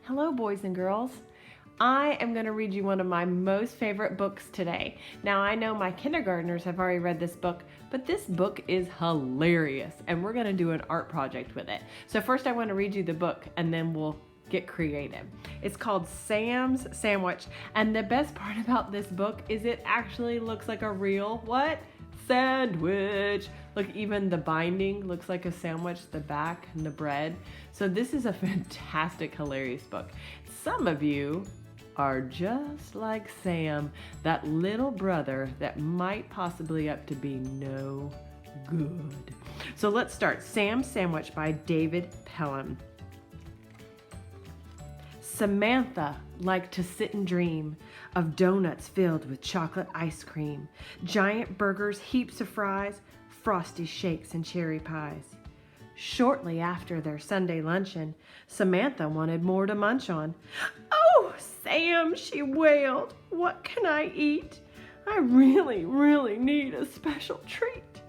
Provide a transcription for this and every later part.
Hello, boys and girls. I am going to read you one of my most favorite books today. Now, I know my kindergartners have already read this book, but this book is hilarious, and we're going to do an art project with it. So first I want to read you the book, and then we'll get creative. It's called Sam's Sandwich, and the best part about this book is it actually looks like a real, what? Sandwich. Look, even the binding looks like a sandwich, the back and the bread. So this is a fantastic, hilarious book. Some of you are just like Sam, that little brother that might possibly up to be no good. So let's start. Sam's Sandwich by David Pelham. Samantha liked to sit and dream of donuts filled with chocolate ice cream, giant burgers, heaps of fries, frosty shakes, and cherry pies. Shortly after their Sunday luncheon, Samantha wanted more to munch on. "Oh, Sam," she wailed, "what can I eat? I really need a special treat."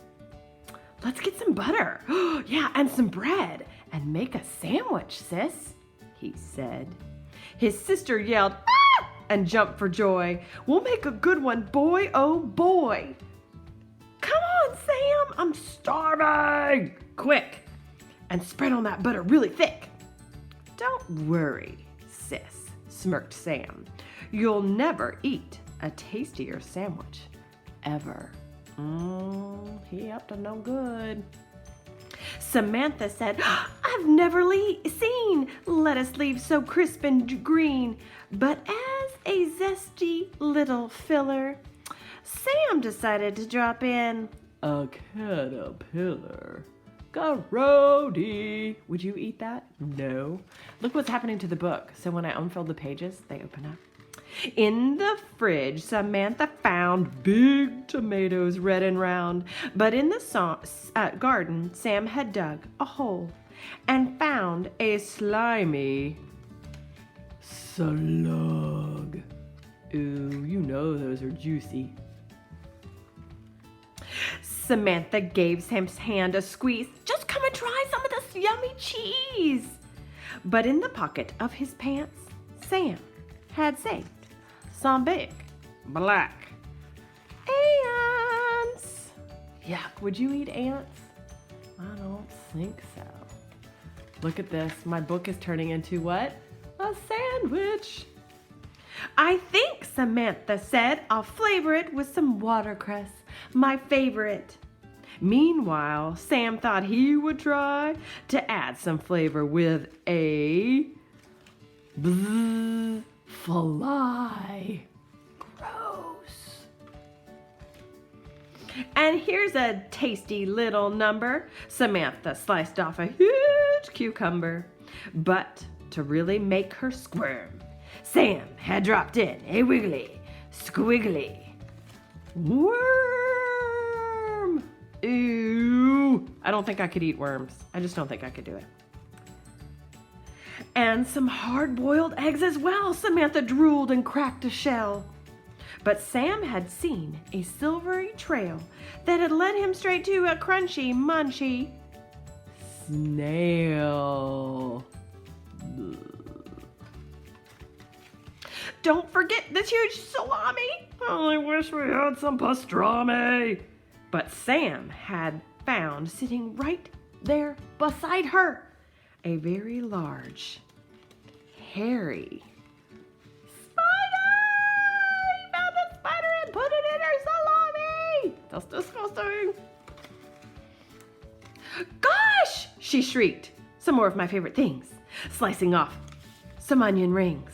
"Let's get some butter, yeah, and some bread, and make a sandwich, sis," he said. His sister yelled, "Ah!" and jumped for joy. "We'll make a good one, boy, oh boy." "Come on, Sam, I'm starving. Quick, and spread on that butter really thick." "Don't worry, sis," smirked Sam. "You'll never eat a tastier sandwich, ever." He up to no good. Samantha said, "I've never seen lettuce leaves so crisp and green." But as a zesty little filler, Sam decided to drop in a caterpillar. "Grody. Would you eat that?" "No." Look what's happening to the book. So when I unfold the pages, they open up. In the fridge, Samantha found big tomatoes, red and round. But in the garden, Sam had dug a hole and found a slimy slug. Ooh, you know those are juicy. Samantha gave Sam's hand a squeeze. "Just come and try some of this yummy cheese." But in the pocket of his pants, Sam had saved some big black ants. Yuck, would you eat ants? I don't think so. Look at this, my book is turning into what? A sandwich. "I think," Samantha said, "I'll flavor it with some watercress, my favorite." Meanwhile, Sam thought he would try to add some flavor with a fly. Gross. And here's a tasty little number. Samantha sliced off a huge cucumber. But to really make her squirm, Sam had dropped in a wiggly, squiggly worm. Ew. I don't think I could eat worms. I just don't think I could do it. And some hard-boiled eggs as well. Samantha drooled and cracked a shell. But Sam had seen a silvery trail that had led him straight to a crunchy, munchy snail. "Don't forget this huge salami. I wish we had some pastrami." But Sam had found, sitting right there beside her, a very large, hairy spider. He found the spider and put it in her salami. That's disgusting. "Gosh!" she shrieked. Some more of my favorite things. Slicing off some onion rings.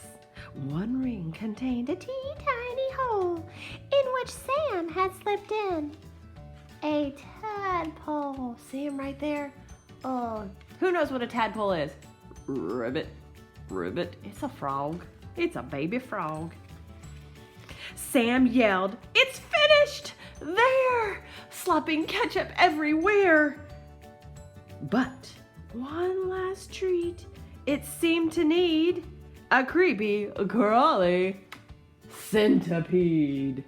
One ring contained a teeny-tiny hole in which Sam had slipped in a tadpole. See him right there? Oh, who knows what a tadpole is? Ribbit. It's a frog. It's a baby frog. Sam yelled, "It's finished! There! Slopping ketchup everywhere!" But one last treat it seemed to need. A creepy, crawly centipede.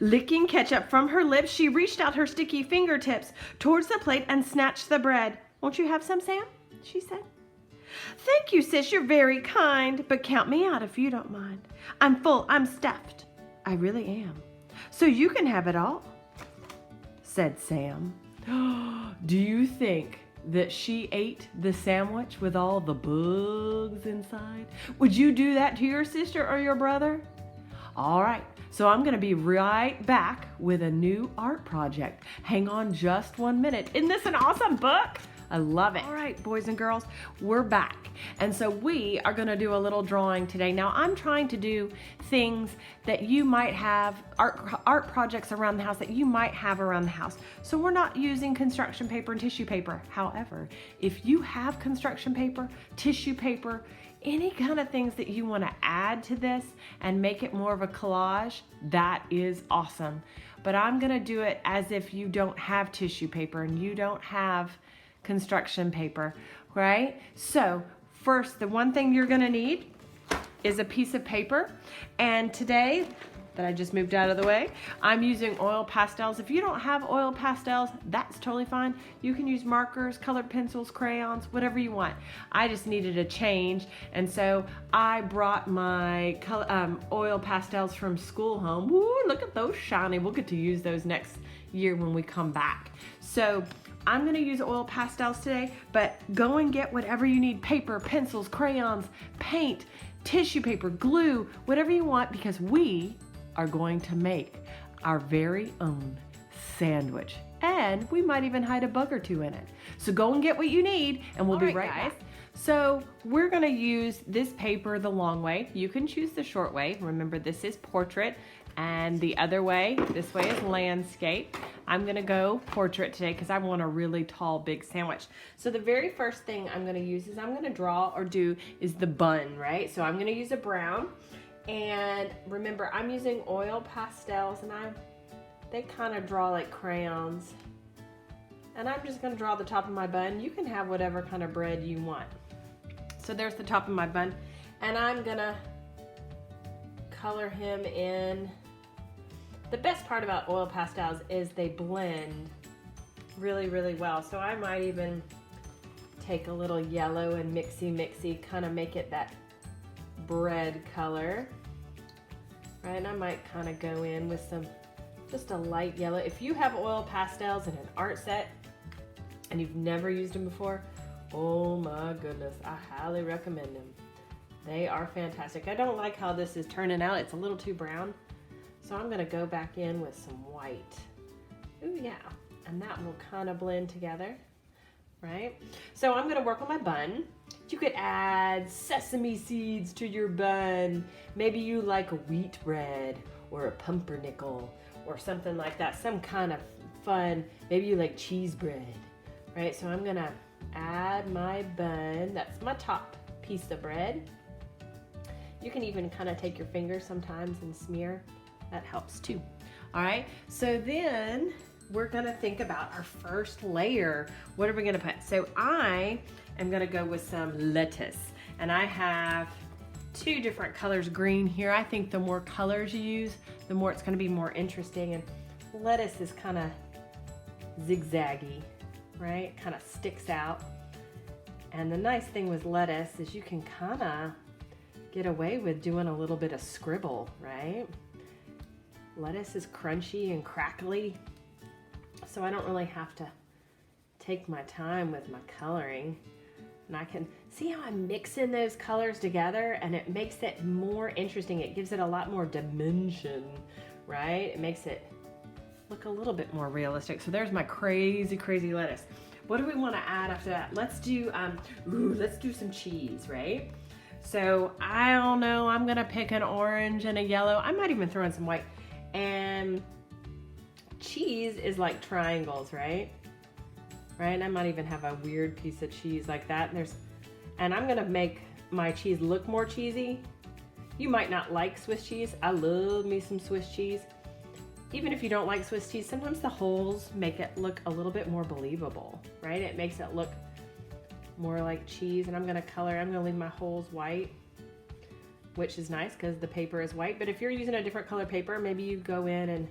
Licking ketchup from her lips, she reached out her sticky fingertips towards the plate and snatched the bread. "Won't you have some, Sam?" she said. "Thank Thank you, sis, you're very kind, but count me out if you don't mind. I'm full, I'm stuffed. I really am. So you can have it all, said Sam. Do you think that she ate the sandwich with all the bugs inside? Would you do that to your sister or your brother? All right, so I'm gonna be right back with a new art project. Hang on just 1 minute. Isn't this an awesome book? I love it. All right, boys and girls, we're back. And so we are gonna do a little drawing today. Now I'm trying to do things that you might have, art projects around the house that you might have around the house. So we're not using construction paper and tissue paper. However, if you have construction paper, tissue paper, any kind of things that you wanna add to this and make it more of a collage, that is awesome. But I'm gonna do it as if you don't have tissue paper and you don't have construction paper, right? So first, the one thing you're gonna need is a piece of paper. And today, that I just moved out of the way, I'm using oil pastels. If you don't have oil pastels, that's totally fine. You can use markers, colored pencils, crayons, whatever you want. I just needed a change, and so I brought my oil pastels from school home. Woo, look at those shiny. We'll get to use those next year when we come back. So I'm gonna use oil pastels today, but go and get whatever you need: paper, pencils, crayons, paint, tissue paper, glue, whatever you want, because we are going to make our very own sandwich. And we might even hide a bug or two in it. So go and get what you need, and we'll be right back. So we're gonna use this paper the long way. You can choose the short way. Remember, this is portrait, and the other way, this way, is landscape. I'm gonna go portrait today because I want a really tall, big sandwich. So the very first thing I'm gonna use is I'm gonna draw or do is the bun, right? So I'm gonna use a brown, and remember, I'm using oil pastels, and they kind of draw like crayons. And I'm just gonna draw the top of my bun. You can have whatever kind of bread you want. So there's the top of my bun, and I'm gonna color him in. The best part about oil pastels is they blend really, really well. So I might even take a little yellow and mixy, kind of make it that bread color, right? And I might kind of go in with just a light yellow. If you have oil pastels in an art set and you've never used them before, oh my goodness, I highly recommend them. They are fantastic. I don't like how this is turning out. It's a little too brown. So I'm gonna go back in with some white. Ooh, yeah, and that will kind of blend together, right? So I'm gonna work on my bun. You could add sesame seeds to your bun. Maybe you like a wheat bread or a pumpernickel or something like that, some kind of fun. Maybe you like cheese bread, right? So I'm gonna add my bun. That's my top piece of bread. You can even kind of take your fingers sometimes and smear. That helps too. All right, so then we're gonna think about our first layer. What are we gonna put? So I am gonna go with some lettuce, and I have 2 different colors green here. I think the more colors you use, the more it's gonna be more interesting. And lettuce is kind of zigzaggy, right? Kind of sticks out. And the nice thing with lettuce is you can kind of get away with doing a little bit of scribble, right? Lettuce is crunchy and crackly, so I don't really have to take my time with my coloring. And I can see how I'm mixing those colors together, and it makes it more interesting. It gives it a lot more dimension, right? It makes it look a little bit more realistic. So there's my crazy, crazy lettuce. What do we want to add after that? Let's do some cheese, right? So I don't know, I'm gonna pick an orange and a yellow. I might even throw in some white. And cheese is like triangles, right? Right, and I might even have a weird piece of cheese like that. And I'm gonna make my cheese look more cheesy. You might not like Swiss cheese. I love me some Swiss cheese. Even if you don't like Swiss cheese, sometimes the holes make it look a little bit more believable, right? It makes it look more like cheese. And I'm gonna leave my holes white, which is nice because the paper is white. But if you're using a different color paper, maybe you go in and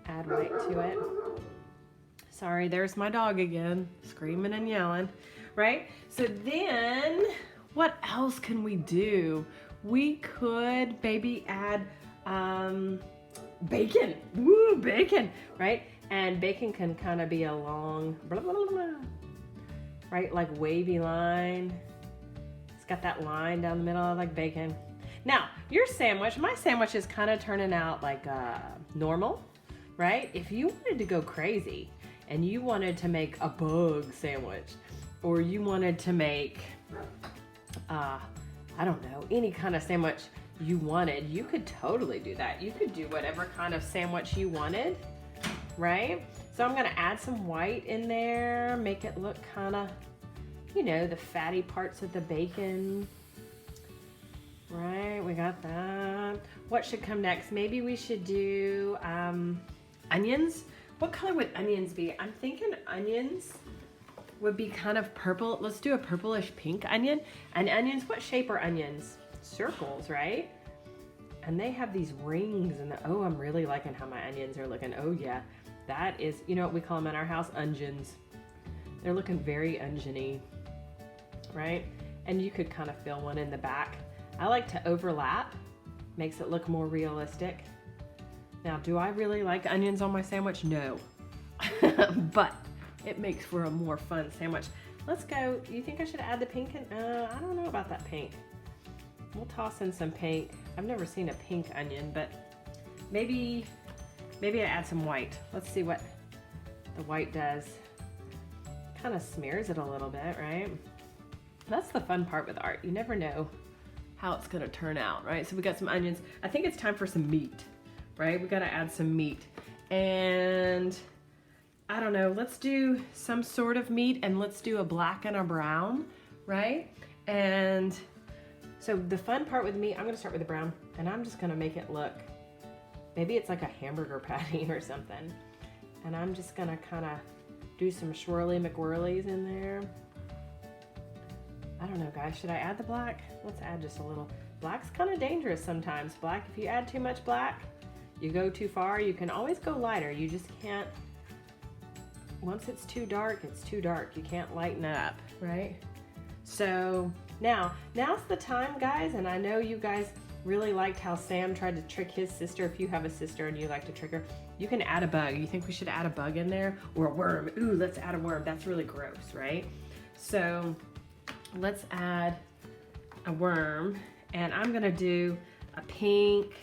add white to it. Sorry, there's my dog again, screaming and yelling, right? So then what else can we do? We could maybe add bacon. Woo, bacon, right? And bacon can kind of be a long, blah, blah, blah, blah, right? Like wavy line. It's got that line down the middle. I like bacon. Now, your sandwich, my sandwich is kind of turning out like normal, right? If you wanted to go crazy and you wanted to make a bug sandwich, or you wanted to make, I don't know, any kind of sandwich you wanted, you could totally do that. You could do whatever kind of sandwich you wanted, right? So I'm gonna add some white in there, make it look kind of, you know, the fatty parts of the bacon. Right, we got that. What should come next? Maybe we should do onions. What color would onions be? I'm thinking onions would be kind of purple. Let's do a purplish pink onion. And onions, what shape are onions? Circles, right? And they have these rings and oh, I'm really liking how my onions are looking. Oh yeah, that is, you know what we call them in our house? Onions. They're looking very oniony, right? And you could kind of fill one in the back. I like to overlap, makes it look more realistic. Now, do I really like onions on my sandwich? No, but it makes for a more fun sandwich. Let's go. You think I should add the pink in? I don't know about that pink. We'll toss in some pink. I've never seen a pink onion, but maybe I add some white. Let's see what the white does. Kind of smears it a little bit, right? That's the fun part with art. You never know how it's gonna turn out, right? So we got some onions. I think it's time for some meat, right? We gotta add some meat. And I don't know, let's do some sort of meat and let's do a black and a brown, right? And so the fun part with meat, I'm gonna start with the brown and I'm just gonna make it look, maybe it's like a hamburger patty or something. And I'm just gonna kinda do some swirly McWhirlies in there. I don't know, guys, should I add the black? Let's add just a little. Black's kind of dangerous sometimes. Black, if you add too much black, you go too far. You can always go lighter. You just can't, once it's too dark, it's too dark. You can't lighten it up, right? So now's the time, guys, and I know you guys really liked how Sam tried to trick his sister. If you have a sister and you like to trick her, you can add a bug. You think we should add a bug in there? Or a worm? Ooh, let's add a worm. That's really gross, right? So let's add a worm, and I'm gonna do a pink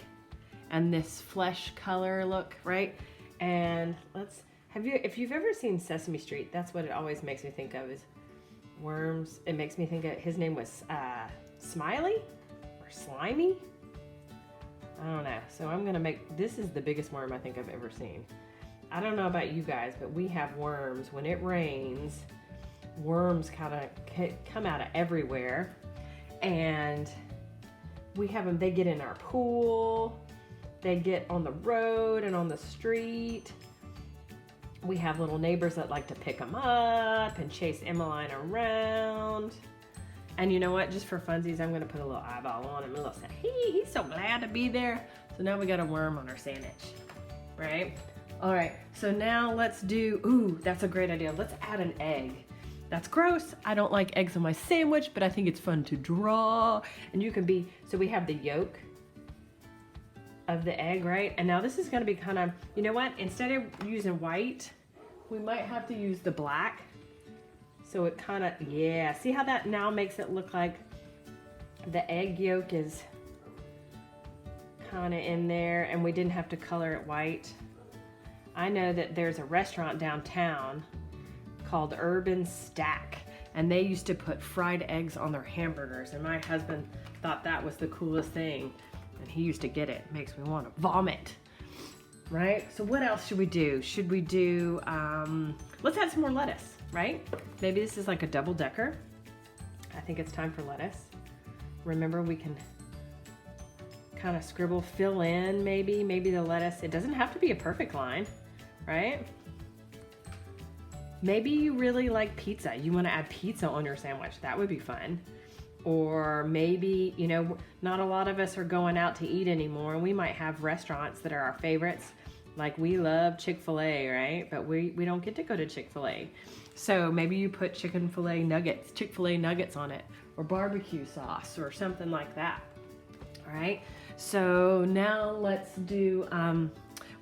and this flesh color look, right? And let's, if you've ever seen Sesame Street, that's what it always makes me think of is worms. It makes me think of, his name was Smiley or Slimy? I don't know. So I'm gonna make, this is the biggest worm I think I've ever seen. I don't know about you guys, but we have worms. When it rains, worms kind of come out of everywhere, and we have them, they get in our pool, they get on the road and on the street. We have little neighbors that like to pick them up and chase Emmeline around. And you know what, just for funsies, I'm gonna put a little eyeball on him, a little say, he's so glad to be there. So now we got a worm on our sandwich, right? All right, so now let's do, ooh, that's a great idea. Let's add an egg. That's gross. I don't like eggs on my sandwich, but I think it's fun to draw. And you can be, so we have the yolk of the egg, right? And now this is gonna be kind of, you know what? Instead of using white, we might have to use the black. So it kind of, yeah. See how that now makes it look like the egg yolk is kind of in there and we didn't have to color it white. I know that there's a restaurant downtown called Urban Stack, and they used to put fried eggs on their hamburgers, and my husband thought that was the coolest thing, and he used to get it. It makes me want to vomit, right? So what else should we do? Should we do, let's add some more lettuce, right? Maybe this is like a double decker. I think it's time for lettuce. Remember, we can kind of scribble, fill in maybe the lettuce. It doesn't have to be a perfect line, right? Maybe you really like pizza. You want to add pizza on your sandwich. That would be fun. Or maybe, you know, not a lot of us are going out to eat anymore, and we might have restaurants that are our favorites. Like we love Chick-fil-A, right? But we don't get to go to Chick-fil-A. So maybe you put Chick-fil-A nuggets on it, or barbecue sauce or something like that. All right, so now let's do,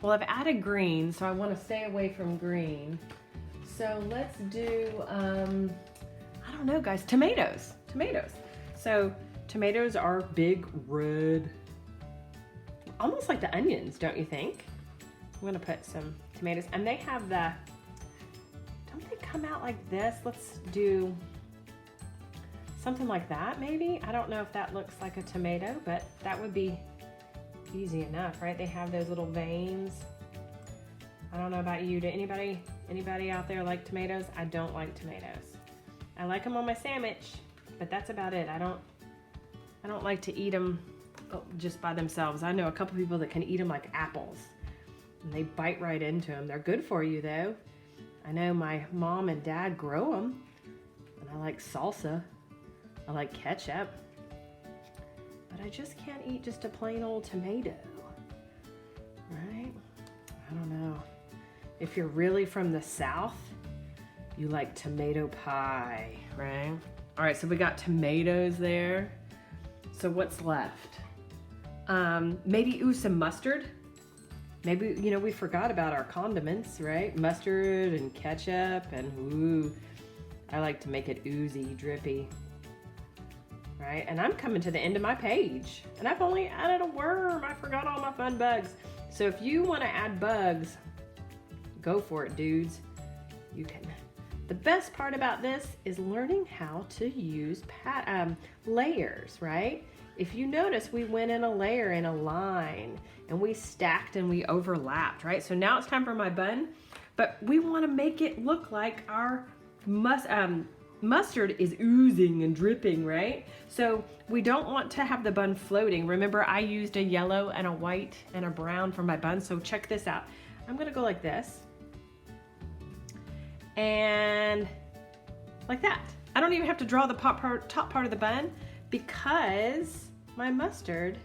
well, I've added green, so I want to stay away from green. So let's do, I don't know, guys, tomatoes. So tomatoes are big red, almost like the onions, don't you think? I'm gonna put some tomatoes, and they have the, don't they come out like this? Let's do something like that maybe. I don't know if that looks like a tomato, but that would be easy enough, right? They have those little veins. I don't know about you. Do anybody out there like tomatoes? I don't like tomatoes. I like them on my sandwich, but that's about it. I don't like to eat them just by themselves. I know a couple people that can eat them like apples, and they bite right into them. They're good for you though. I know my mom and dad grow them, and I like salsa. I like ketchup, but I just can't eat just a plain old tomato, right? I don't know. If you're really from the South, you like tomato pie, right? All right, so we got tomatoes there. So what's left? Maybe some mustard. Maybe, we forgot about our condiments, right? Mustard and ketchup and I like to make it oozy, drippy. Right, and I'm coming to the end of my page, and I've only added a worm. I forgot all my fun bugs. So if you want to add bugs, go for it, dudes. You can. The best part about this is learning how to use layers, right? If you notice, we went in a layer in a line, and we stacked and we overlapped, right? So now it's time for my bun, but we want to make it look like our mustard is oozing and dripping, right? So we don't want to have the bun floating. Remember, I used a yellow and a white and a brown for my bun, so check this out. I'm gonna go like this, and like that. I don't even have to draw the top part of the bun because my mustard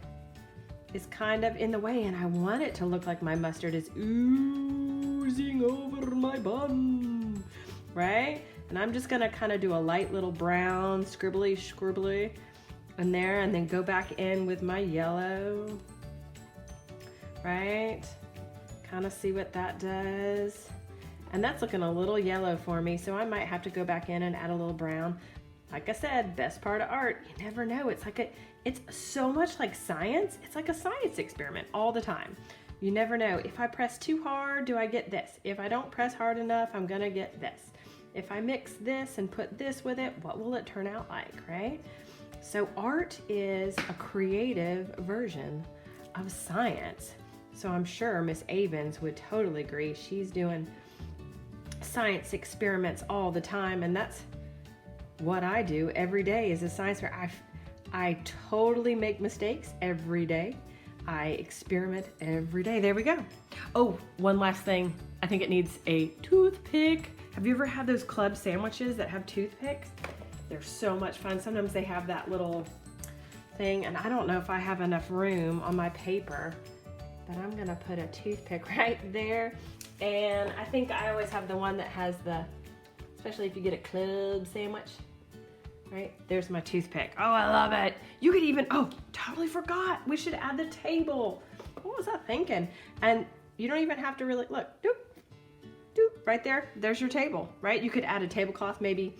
is kind of in the way, and I want it to look like my mustard is oozing over my bun, right? And I'm just gonna kind of do a light little brown scribbly in there, and then go back in with my yellow, right? Kind of see what that does. And that's looking a little yellow for me, so I might have to go back in and add a little brown. Like I said, best part of art, you never know. It's so much like science. It's like a science experiment all the time. You never know. If I press too hard, do I get this? If I don't press hard enough, I'm gonna get this. If I mix this and put this with it, what will it turn out like, right? So art is a creative version of science. So I'm sure Miss Avens would totally agree. She's doing science experiments all the time, and that's what I do every day is a science fair. I totally make mistakes every day. I experiment every day. There we go. Oh, one last thing. I think it needs a toothpick. Have you ever had those club sandwiches that have toothpicks? They're so much fun. Sometimes they have that little thing, and I don't know if I have enough room on my paper, but I'm gonna put a toothpick right there. And I think I always have the one that has especially if you get a club sandwich, right? There's my toothpick. Oh, I love it. You could even, totally forgot. We should add the table. What was I thinking? And you don't even have to really, look, doop, doop, right there. There's your table, right? You could add a tablecloth maybe.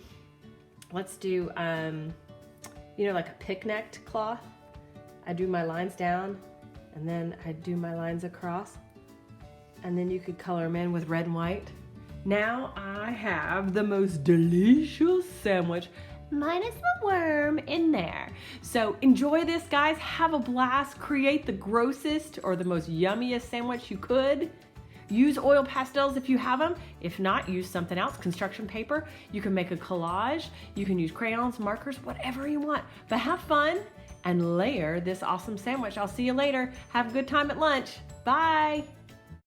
Let's do, like a picnic cloth. I do my lines down, and then I do my lines across. And then you could color them in with red and white. Now I have the most delicious sandwich, minus the worm in there. So enjoy this, guys. Have a blast. Create the grossest or the most yummiest sandwich you could. Use oil pastels if you have them. If not, use something else, construction paper. You can make a collage. You can use crayons, markers, whatever you want. But have fun and layer this awesome sandwich. I'll see you later. Have a good time at lunch. Bye.